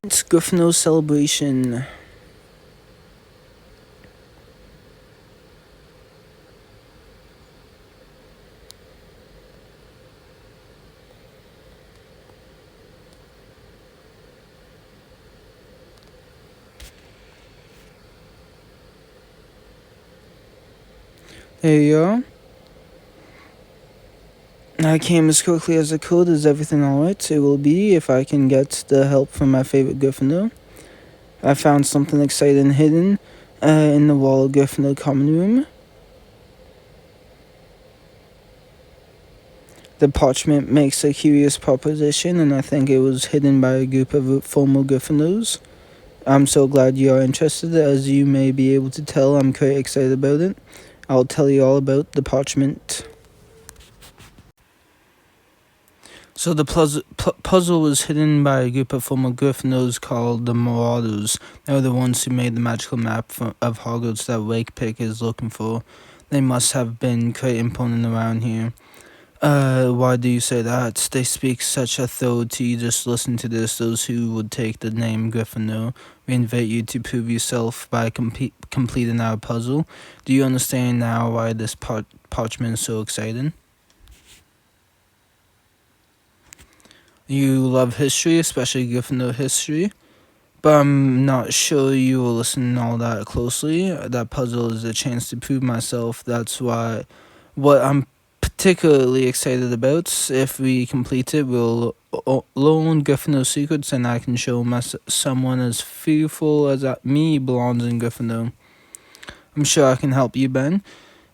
It's Gryffindor celebration. There you go. I came as quickly as I could. Is everything alright? It will be if I can get the help from my favorite Gryffindor. I found something exciting hidden in the wall of Gryffindor common room. The parchment makes a curious proposition, and I think it was hidden by a group of former Gryffindors. I'm so glad you are interested. As you may be able to tell, I'm quite excited about it. I'll tell you all about the parchment. So the puzzle was hidden by a group of former Gryffindors called the Marauders. They were the ones who made the magical map of Hogwarts that Wakepick is looking for. They must have been quite important around here. Why do you say that? They speak such authority. Just listen to this. Those who would take the name Gryffindor, we invite you to prove yourself by completing our puzzle. Do you understand now why this parchment is so exciting? You love history, especially Gryffindor history, but I'm not sure you will listen all that closely. That puzzle is a chance to prove myself. That's why what I'm particularly excited about. If we complete it, we'll learn Gryffindor secrets, and I can show someone as fearful as me belongs in Gryffindor. I'm sure I can help you, Ben.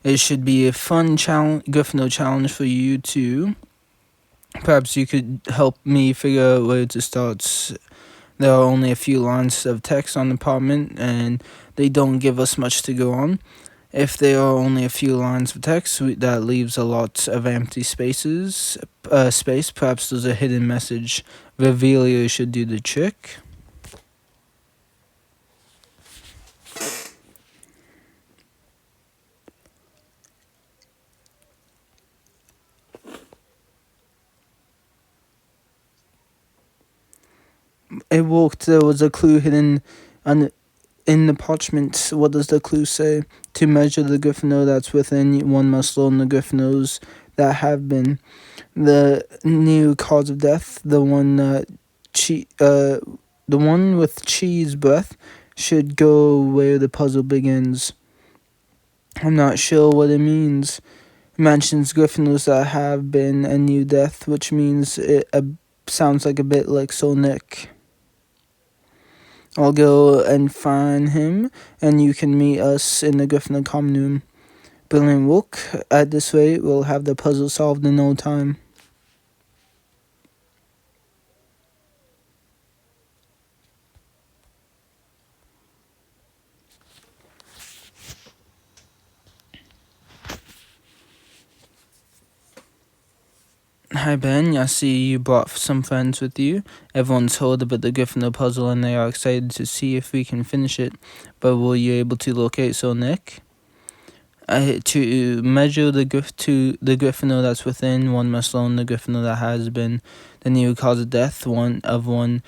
It should be a fun Gryffindor challenge for you too. Perhaps you could help me figure out where to start. There are only a few lines of text on the parchment, and they don't give us much to go on. If there are only a few lines of text, that leaves a lot of empty space. Perhaps there's a hidden message. Revealia should do the trick. It worked. There was a clue hidden in the parchment. What does the clue say? To measure the Gryffindor that's within, one must learn the Gryffindors that have been. The new cause of death, the one with cheese breath, should go where the puzzle begins. I'm not sure what it means. It mentions Gryffindors that have been a new death, which means it sounds like a bit like Nick. I'll go and find him, and you can meet us in the Gryffindor common room. Brilliant work. At this rate, we'll have the puzzle solved in no time. Hi Ben, I see you brought some friends with you. Everyone's heard about the Gryffindor puzzle and they are excited to see if we can finish it. But were you able to locate Nick? To measure the Gryffindor that's within, one must learn the Gryffindor that has been. The new cause of death, one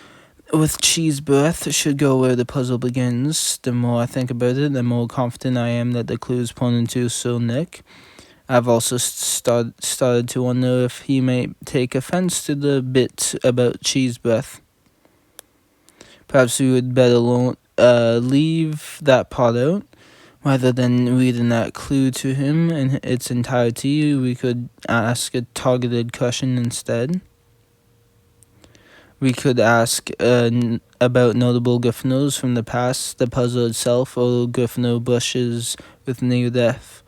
with cheese breath, should go where the puzzle begins. The more I think about it, the more confident I am that the clue is pointing to Nick. I've also started to wonder if he may take offense to the bit about cheese breath. Perhaps we would better leave that part out. Rather than reading that clue to him in its entirety, we could ask a targeted question instead. We could ask about notable Gryffindors from the past, the puzzle itself, or Gryffindor brushes with new death.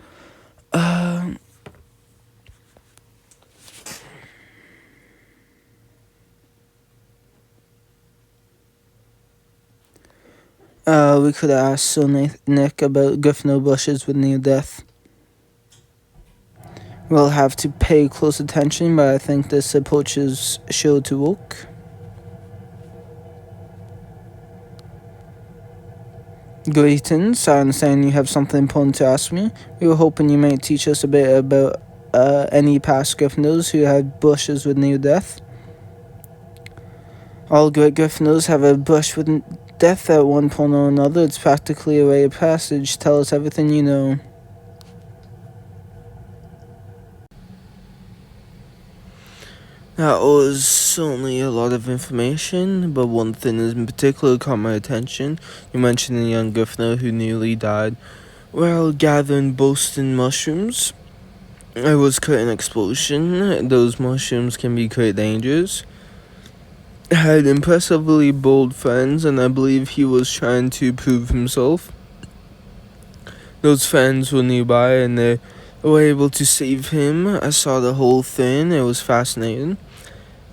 We could ask Nick about Gryffindor brushes with new death. We'll have to pay close attention, but I think this approach is sure to work. Greetings, I understand you have something important to ask me. We were hoping you might teach us a bit about any past Gryffindors who had brushes with new death. All great Gryffindors have a brush with death at one point or another. It's practically a rite of passage. Tell us everything you know. That was certainly a lot of information, but one thing in particular caught my attention. You mentioned a young Gryffindor who nearly died while gathering Boston mushrooms. It was quite an explosion. Those mushrooms can be quite dangerous. Had impressively bold friends, and I believe he was trying to prove himself. Those friends were nearby, and they were able to save him. I saw the whole thing. It was fascinating.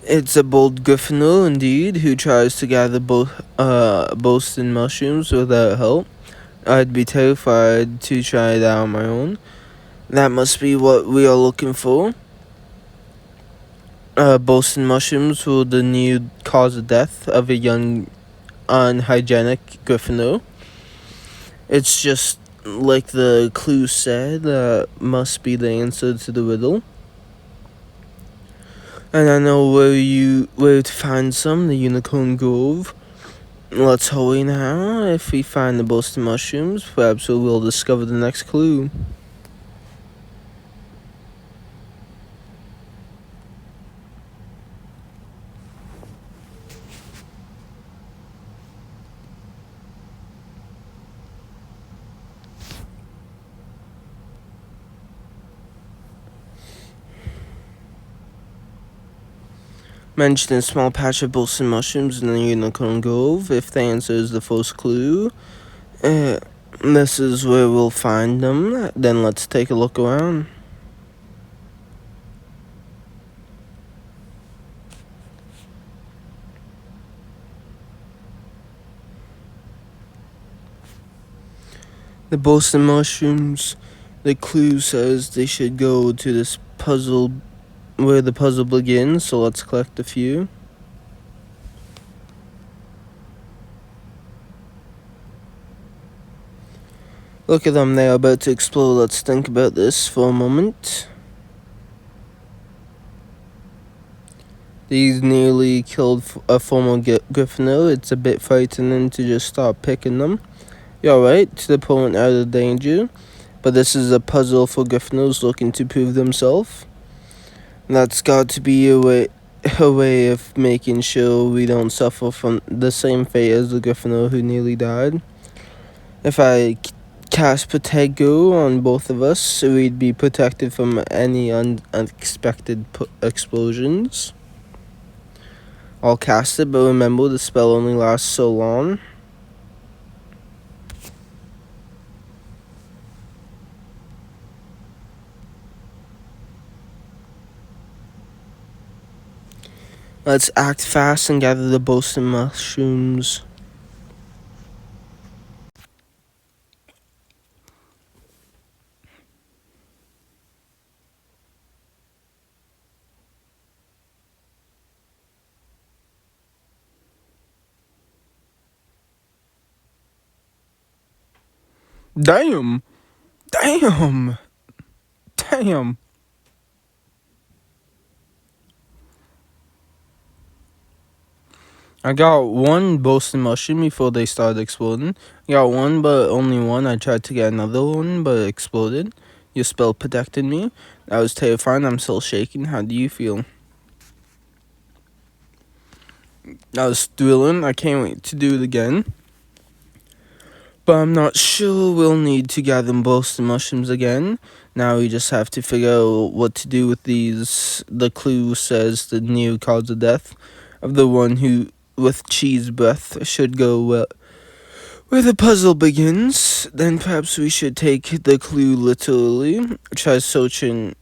It's a bold Gryffindor, indeed, who tries to gather Boston mushrooms without help. I'd be terrified to try it out on my own. That must be what we are looking for. Boston mushrooms were the new cause of death of a young, unhygienic Gryffindor. It's just like the clue said, must be the answer to the riddle. And I know where to find some, the Unicorn Grove. Let's hurry now. If we find the Boston mushrooms, perhaps we will discover the next clue. Mention a small patch of Boston mushrooms in the Unicorn Grove. If the answer is the first clue, this is where we'll find them. Then let's take a look around. The Boston mushrooms, the clue says they should go to this puzzle where the puzzle begins, so let's collect a few. Look at them, they are about to explode. Let's think about this for a moment. These nearly killed a former Gryffindor. It's a bit frightening to just start picking them. You're right, to the point out of danger. But this is a puzzle for Gryffindors looking to prove themselves. That's got to be a way of making sure we don't suffer from the same fate as the Gryffindor who nearly died. If I cast Protect Go on both of us, we'd be protected from any unexpected explosions. I'll cast it, but remember the spell only lasts so long. Let's act fast and gather the Boston mushrooms. Damn! Damn! Damn! I got one Boston mushroom before they started exploding. I got one, but only one. I tried to get another one, but it exploded. Your spell protected me. That was terrifying. I'm still shaking. How do you feel? That was thrilling. I can't wait to do it again. But I'm not sure we'll need to gather Boston mushrooms again. Now we just have to figure out what to do with these. The clue says the new cause of death of the one who, with cheese breath, should go where the puzzle begins. Then perhaps we should take the clue literally. Try touching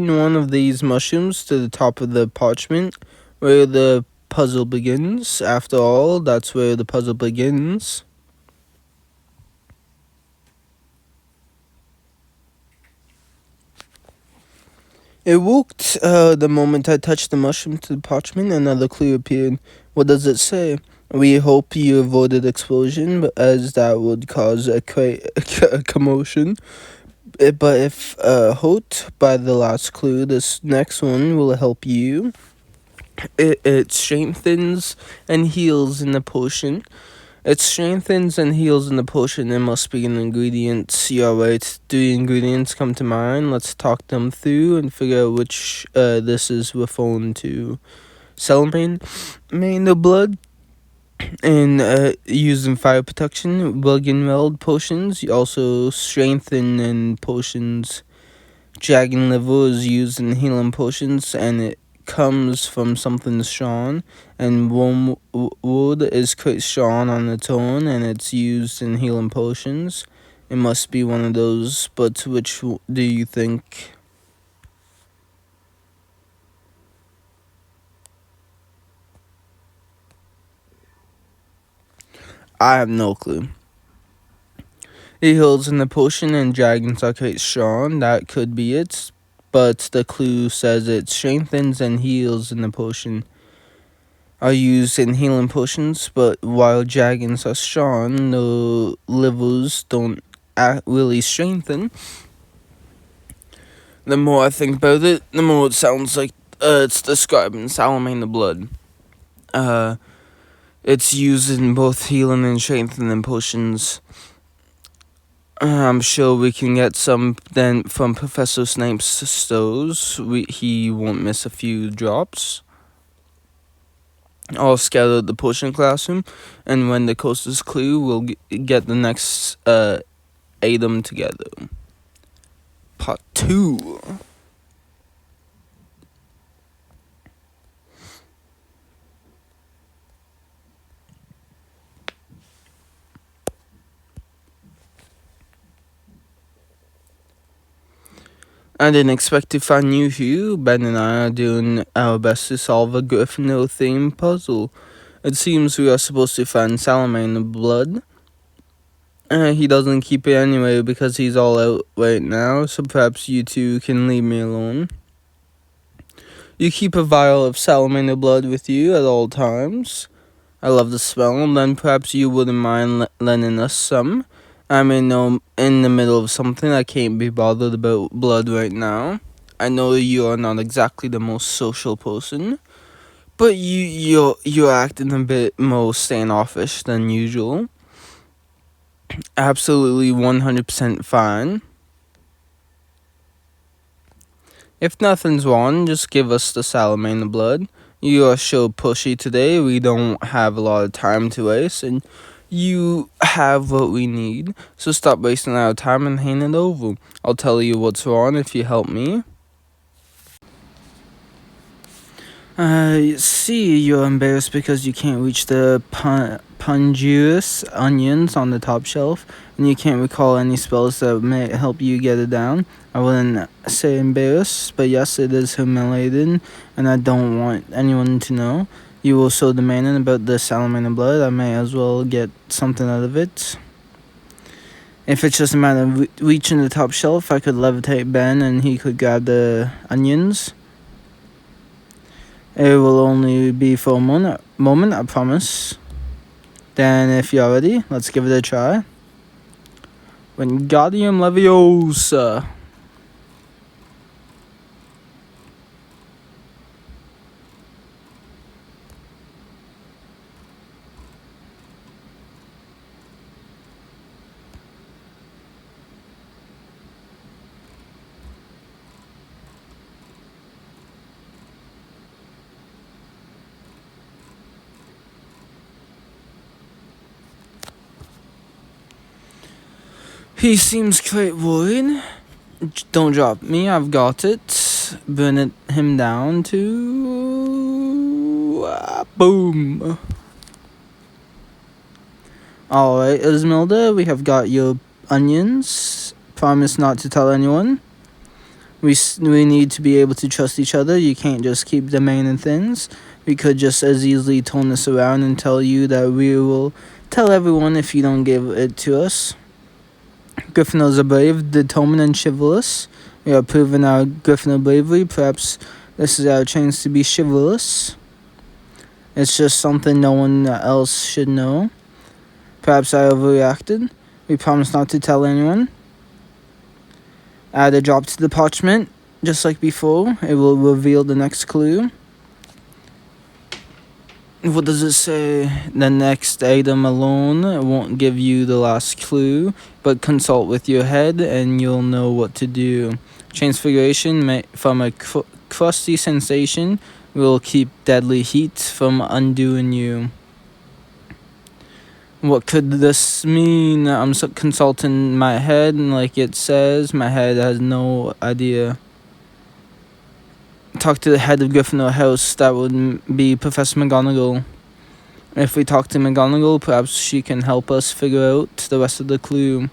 one of these mushrooms to the top of the parchment where the puzzle begins. After all, that's where the puzzle begins. It worked. The moment I touched the mushroom to the parchment, another clue appeared. What does it say? We hope you avoided explosion, as that would cause a commotion. But if hurt by the last clue, this next one will help you. It strengthens and heals in the potion. It strengthens and heals in the potion. There must be an ingredient. You're right. Do the ingredients come to mind? Let's talk them through and figure out which this is referring to. Salamane, main the blood, and using fire protection. Weld potions. You also strengthen in potions. Dragon liver is used in healing potions, and it comes from something strong, and wormwood is quite strong on its own, and it's used in healing potions. It must be one of those, but which do you think? I have no clue. It heals in the potion, and dragons are quite strong. That could be it, but the clue says it strengthens and heals in the potion. Are used in healing potions, but while dragons are strong, the livers don't really strengthen. The more I think about it, the more it sounds like it's describing Salamane the Blood. It's used in both healing and strengthening potions. I'm sure we can get some then from Professor Snape's stores. He won't miss a few drops. All scattered the potion classroom, and when the coast is clear, we'll get the next item together. Part 2. I didn't expect to find you here. Ben and I are doing our best to solve a Gryffindor themed puzzle. It seems we are supposed to find Salamane the Blood. He doesn't keep it anyway because he's all out right now, so perhaps you two can leave me alone. You keep a vial of Salamane blood with you at all times. I love the smell, then perhaps you wouldn't mind lending us some. I'm in the middle of something. I can't be bothered about blood right now. I know you are not exactly the most social person, but you're acting a bit more standoffish than usual. Absolutely 100% fine. If nothing's wrong, just give us the Salamane blood. You are so pushy today, we don't have a lot of time to waste, and you have what we need, so stop wasting our time and hand it over. I'll tell you what's wrong if you help me. See, you're embarrassed because you can't reach the pungius onions on the top shelf, and you can't recall any spells that may help you get it down. I wouldn't say embarrassed, but yes, it is humiliating, and I don't want anyone to know. You were so demanding about the Salamane blood, I may as well get something out of it. If it's just a matter of reaching the top shelf, I could levitate Ben and he could grab the onions. It will only be for a moment, I promise. Then if you're ready, let's give it a try. Wingardium Leviosa. He seems quite worried. Don't drop me, I've got it. Burn him down to... boom. Alright, Esmeralda, we have got your onions. Promise not to tell anyone. We need to be able to trust each other. You can't just keep demanding things. We could just as easily turn this around and tell you that we will tell everyone if you don't give it to us. Gryffindors are brave, determined, and chivalrous. We are proving our Gryffindor bravery. Perhaps this is our chance to be chivalrous. It's just something no one else should know. Perhaps I overreacted. We promise not to tell anyone. Add a drop to the parchment, just like before. It will reveal the next clue. What does it say? The next item alone won't give you the last clue, but consult with your head and you'll know what to do. Transfiguration from a crusty sensation will keep deadly heat from undoing you. What could this mean? I'm consulting my head, and like it says, my head has no idea. Talk to the head of Gryffindor House. That would be Professor McGonagall. If we talk to McGonagall, perhaps she can help us figure out the rest of the clue.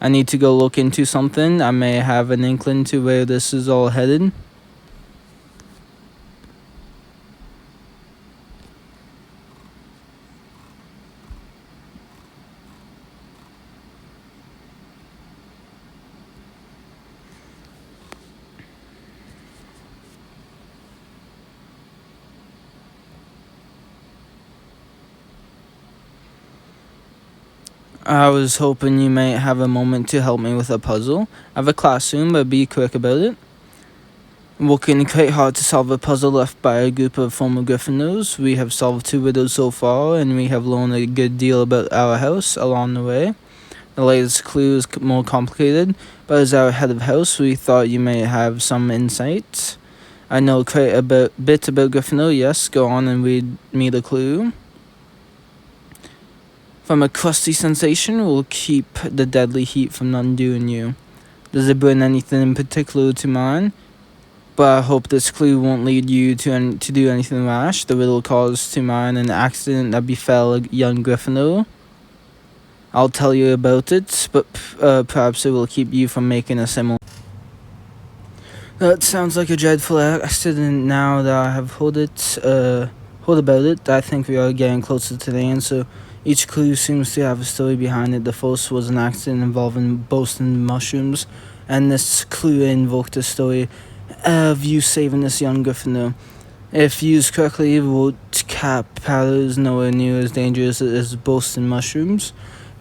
I need to go look into something. I may have an inkling to where this is all headed. I was hoping you might have a moment to help me with a puzzle. I have a classroom, but be quick about it. Working quite hard to solve a puzzle left by a group of former Gryffindors. We have solved 2 riddles so far, and we have learned a good deal about our house along the way. The latest clue is more complicated, but as our head of house, we thought you may have some insight. I know quite a bit about Gryffindor. Yes, go on and read me the clue. From a crusty sensation will keep the deadly heat from undoing you. Does it bring anything in particular to mind? But I hope this clue won't lead you to do anything rash. The riddle calls to mind an accident that befell a young Gryffindor. I'll tell you about it, but perhaps it will keep you from making a similar. That sounds like a dreadful accident. Now that I have heard about it, I think we are getting closer to the answer. Each clue seems to have a story behind it. The first was an accident involving boasting mushrooms, and this clue invoked a story of you saving this young Gryffindor. If used correctly, root cap powder is nowhere near as dangerous as boasting mushrooms,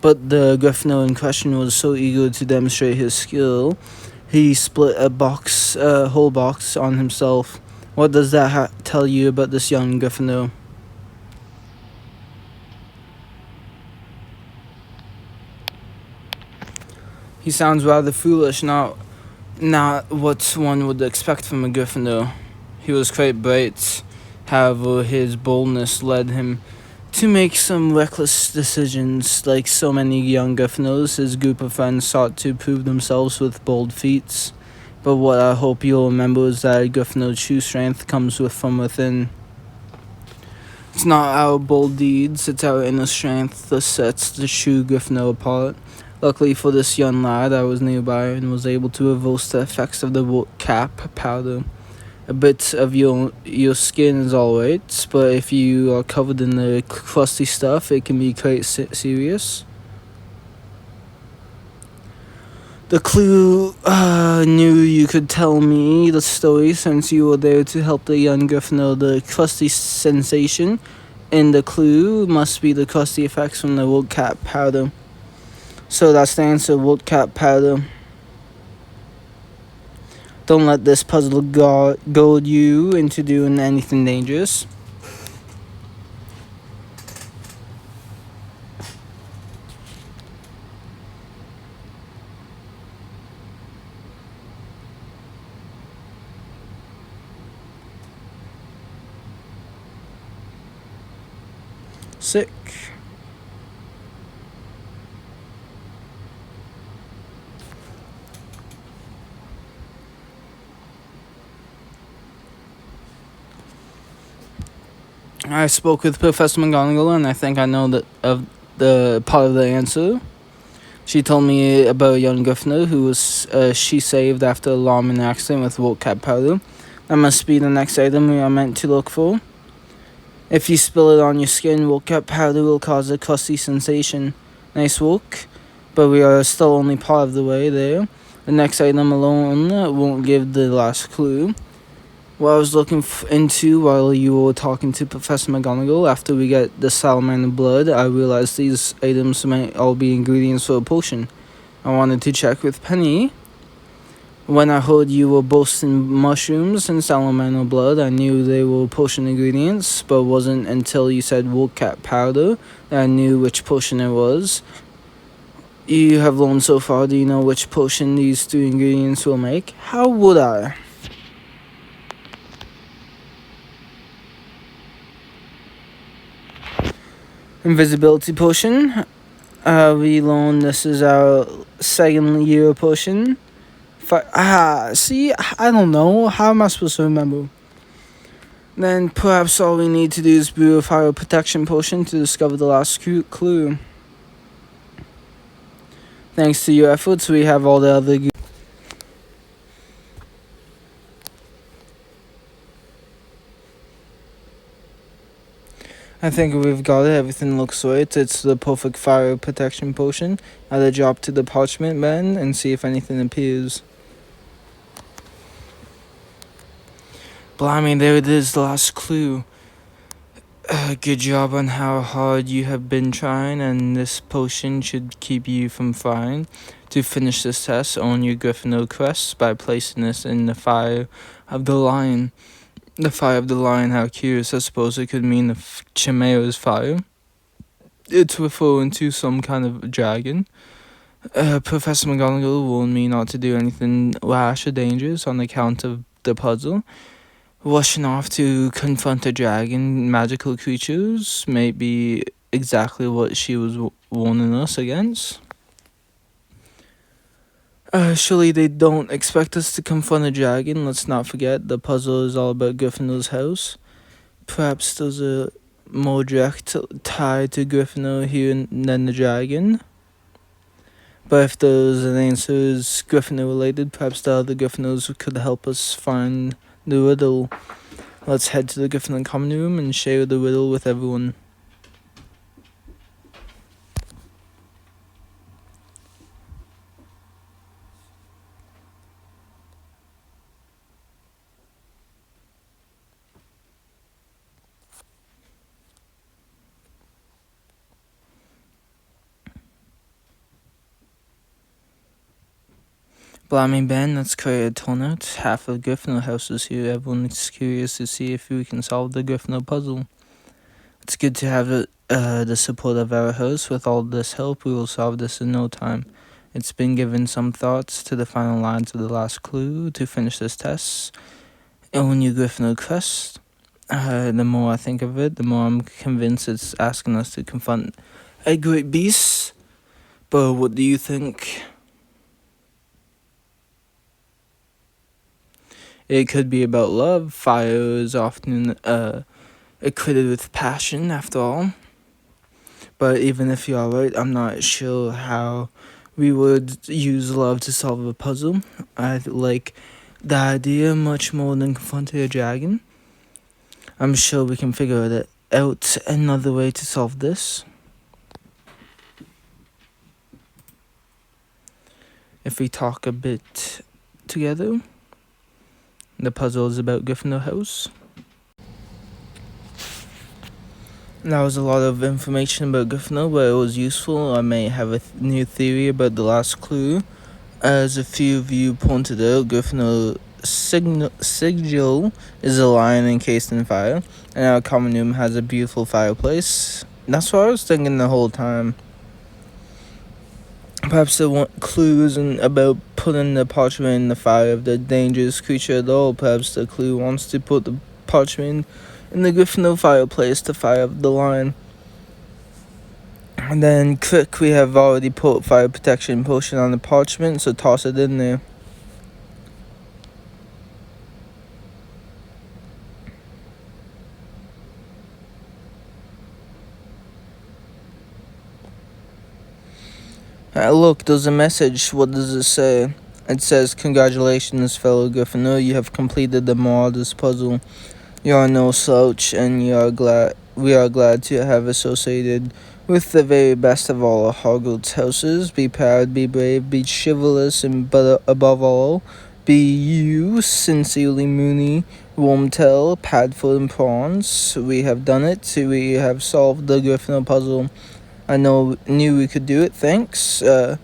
but the Gryffindor in question was so eager to demonstrate his skill, he split a whole box on himself. What does that tell you about this young Gryffindor? He sounds rather foolish, not what one would expect from a Gryffindor. He was quite bright, however his boldness led him to make some reckless decisions. Like so many young Gryffindors, his group of friends sought to prove themselves with bold feats. But what I hope you'll remember is that Gryffindor's true strength comes from within. It's not our bold deeds, it's our inner strength that sets the true Gryffindor apart. Luckily for this young lad, I was nearby and was able to reverse the effects of the cap powder. A bit of your skin is alright, but if you are covered in the crusty stuff, it can be quite serious. The clue knew you could tell me the story since you were there to help the young Gryffindor. The crusty sensation in the clue must be the crusty effects from the wood cap powder. So that's the answer, wood cap powder. Don't let this puzzle goad you into doing anything dangerous. Sick. I spoke with Professor McGonagall, and I think I know of the part of the answer. She told me about a young Gryffindor who was she saved after an alarming accident with wool cap powder. That must be the next item we are meant to look for. If you spill it on your skin, wool cap powder will cause a crusty sensation. Nice work, but we are still only part of the way there. The next item alone won't give the last clue. What I was looking into while you were talking to Professor McGonagall, after we get the salamander blood, I realized these items might all be ingredients for a potion. I wanted to check with Penny. When I heard you were boasting mushrooms and salamander blood, I knew they were potion ingredients, but it wasn't until you said woolcat powder that I knew which potion it was. You have learned so far. Do you know which potion these three ingredients will make? How would I? Invisibility potion. We learned this is our second year potion. See, I don't know. How am I supposed to remember? Then perhaps all we need to do is brew a fire protection potion to discover the last clue. Thanks to your efforts, we have all the other. I think we've got it. Everything looks right. It's the perfect fire protection potion. Add a drop to the parchment man and see if anything appears. Blimey, there it is, the last clue. Good job on how hard you have been trying, and this potion should keep you from frying. To finish this test, own your Gryffindor crest by placing this in the fire of the lion. The fire of the lion, how curious. I suppose it could mean the Chimera's fire. It's referring to some kind of dragon. Professor McGonagall warned me not to do anything rash or dangerous on account of the puzzle. Rushing off to confront a dragon, magical creatures, may be exactly what she was warning us against. Surely they don't expect us to confront a dragon. Let's not forget, the puzzle is all about Gryffindor's house. Perhaps there's a more direct tie to Gryffindor here than the dragon. But if there's an answer is Gryffindor related, perhaps the other Gryffindors could help us find the riddle. Let's head to the Gryffindor common room and share the riddle with everyone. Blimey Ben, let's create a turnout. Half of Gryffindor house is here. Everyone is curious to see if we can solve the Gryffindor puzzle. It's good to have the support of our host. With all this help, we will solve this in no time. It's been given some thoughts to the final lines of the last clue to finish this test. Own your Gryffindor crest. The more I think of it, the more I'm convinced it's asking us to confront a great beast. But what do you think? It could be about love. Fire is often equated with passion, after all. But even if you're right, I'm not sure how we would use love to solve a puzzle. I like the idea much more than confronting a dragon. I'm sure we can figure it out another way to solve this. If we talk a bit together. The puzzle is about Gryffindor house. That was a lot of information about Gryffindor, but it was useful. I may have a new theory about the last clue. As a few of you pointed out, Gryffindor sigil is a lion encased in fire, and our common room has a beautiful fireplace. That's what I was thinking the whole time. Perhaps the clue isn't about putting the parchment in the fire of the dangerous creature at all. Perhaps the clue wants to put the parchment in the Gryffindor fireplace, the fire of the lion. And then quick, we have already put fire protection potion on the parchment, so toss it in there. Look, there's a message. What does it say? It says, "Congratulations, fellow Gryffindor. You have completed the Marauders puzzle. You are no slouch, and we are glad to have associated with the very best of all our Hogwarts houses. Be proud, be brave, be chivalrous, and but above all, be you, sincerely Moony, Wormtail, Padfoot, and Prawns. We have done it. We have solved the Gryffindor puzzle. I knew we could do it, thanks. But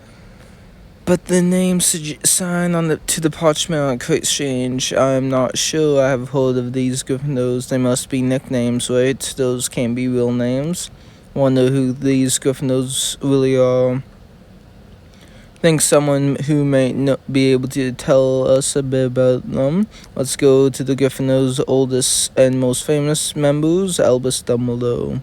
But the name sign on to the parchment are quite strange. I'm not sure I have heard of these Gryffindors. They must be nicknames, right? Those can't be real names. Wonder who these Gryffindors really are. Think someone who may be able to tell us a bit about them. Let's go to the Gryffindor's oldest and most famous members, Albus Dumbledore.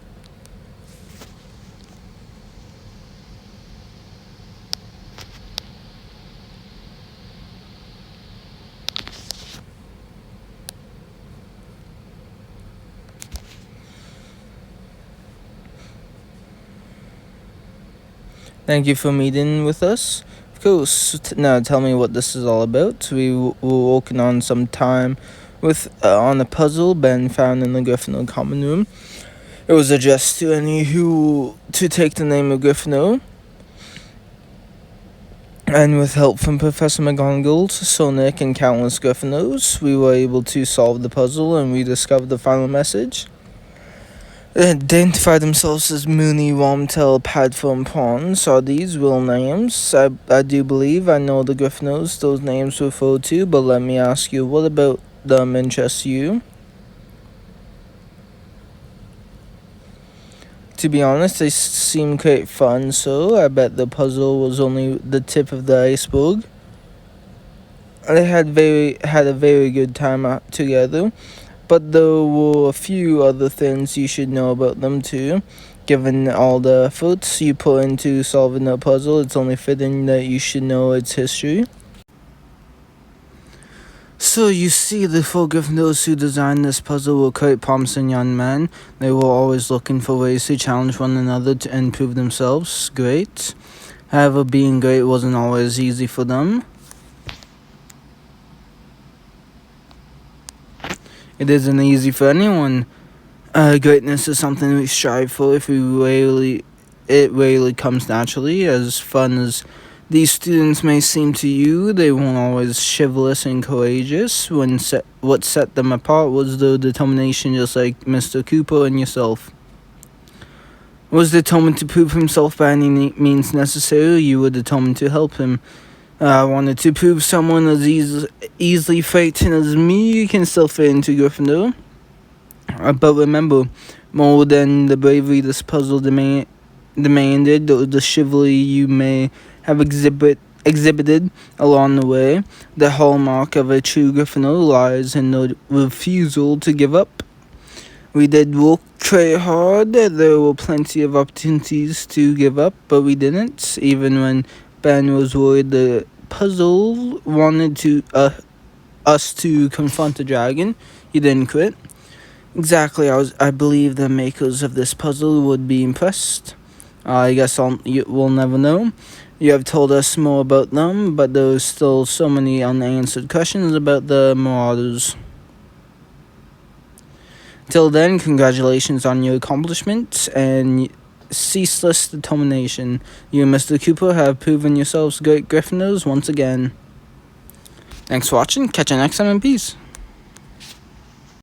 Thank you for meeting with us. Of course, now tell me what this is all about. We were working on some time with on a puzzle Ben found in the Gryffindor common room. It was addressed to any who to take the name of Gryffindor. And with help from Professor McGonagall, Sonic, and countless Gryffindors, we were able to solve the puzzle and we discovered the final message. They identify themselves as Moony, Wormtail, Padfoot, and Prawns. Are these real names? I do believe I know the Gryffindors those names refer to, but let me ask you, what about them interests you? To be honest, they seem quite fun, so I bet the puzzle was only the tip of the iceberg. They had a very good time together. But there were a few other things you should know about them too. Given all the efforts you put into solving the puzzle, it's only fitting that you should know its history. So you see, the four Gryffindors who designed this puzzle were quite promising young men. They were always looking for ways to challenge one another to improve themselves. Great. However, being great wasn't always easy for them. It isn't easy for anyone. Greatness is something we strive for. It rarely comes naturally. As fun as these students may seem to you, they weren't always chivalrous and courageous. What set them apart was their determination, just like Mr. Cooper and yourself. Was determined to prove himself by any means necessary. You were determined to help him. I wanted to prove someone as easily frightened as me can still fit into Gryffindor. But remember, more than the bravery this puzzle demanded, the chivalry you may have exhibited along the way. The hallmark of a true Gryffindor lies in the refusal to give up. We did work quite hard. There were plenty of opportunities to give up, but we didn't, even when Ben was worried the puzzle wanted us to confront the dragon. He didn't quit. Exactly, I believe the makers of this puzzle would be impressed. I guess we'll never know. You have told us more about them, but there's still so many unanswered questions about the Marauders. Till then, congratulations on your accomplishments and ceaseless determination. You and Mr. Cooper have proven yourselves great Gryffindors once again. Thanks for watching. Catch you next time, and peace.